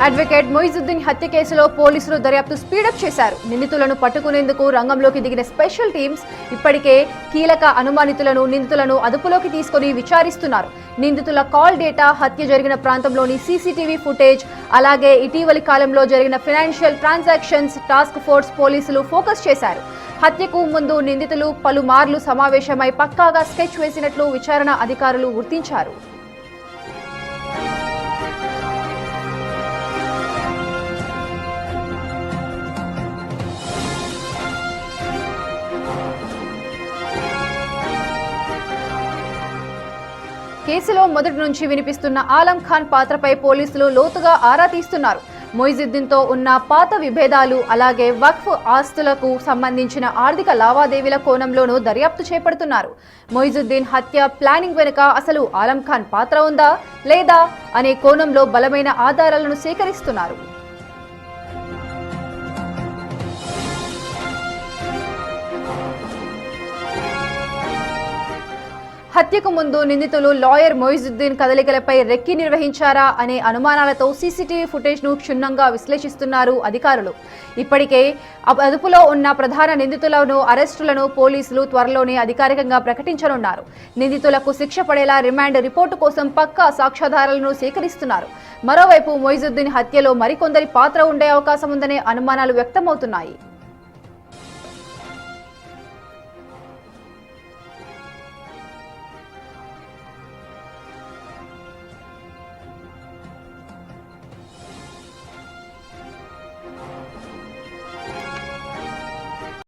Advocate Moizuddin హత్య కేసులో పోలీసులు దర్యాప్తు స్పీడప్ చేశారు. నిందితులను పట్టుకునేందుకు రంగంలోకి దిగిన స్పెషల్ టీమ్స్ ఇప్పటికే కీలక అనుమానితులను నిందితులను అదుపులోకి తీసుకుని విచారిస్తున్నారు. నిందితుల కాల్ డేటా, హత్య జరిగిన ప్రాంతంలోని సీసీటీవీ ఫుటేజ్, అలాగే ఇటీవలి కాలంలో జరిగిన ఫైనాన్షియల్ ట్రాన్సాక్షన్స్ టాస్క్ ఫోర్స్ పోలీసులు ఫోకస్ చేశారు. హత్యకు ముందు నిందితులు పలుమార్లు సమావేశమై పక్కాగా స్కెచ్ వేసినట్లు విచారణ అధికారులు గుర్తించారు. కేసులో మొదటి నుంచి వినిపిస్తున్న ఆలం ఖాన్ పాత్రపై పోలీసులు లోతుగా ఆరా తీస్తున్నారు. మొయిజుద్దీన్తో ఉన్న పాత విభేదాలు, అలాగే వక్ఫ్ ఆస్తులకు సంబంధించిన ఆర్థిక లావాదేవీల కోణంలోనూ దర్యాప్తు చేపడుతున్నారు. మొయిజుద్దీన్ హత్య ప్లానింగ్ వెనుక అసలు ఆలం ఖాన్ పాత్ర ఉందా లేదా అనే కోణంలో బలమైన ఆధారాలను సేకరిస్తున్నారు. హత్యకు ముందు నిందితులు లాయర్ మొయిజుద్దీన్ కదలికలపై రెక్కి నిర్వహించారా అనే అనుమానాలతో సీసీటీవీ ఫుటేజ్ను క్షుణ్ణంగా విశ్లేషిస్తున్నారు అధికారులు. ఇప్పటికే అదుపులో ఉన్న ప్రధాన నిందితులను అరెస్టులను పోలీసులు త్వరలోనే అధికారికంగా ప్రకటించనున్నారు. నిందితులకు శిక్ష పడేలా రిమాండ్ రిపోర్టు కోసం పక్కా సాక్ష్యాధారాలను సేకరిస్తున్నారు. మరోవైపు మొయిజుద్దీన్ హత్యలో మరికొందరి పాత్ర ఉండే అవకాశం ఉందనే అనుమానాలు వ్యక్తమవుతున్నాయి.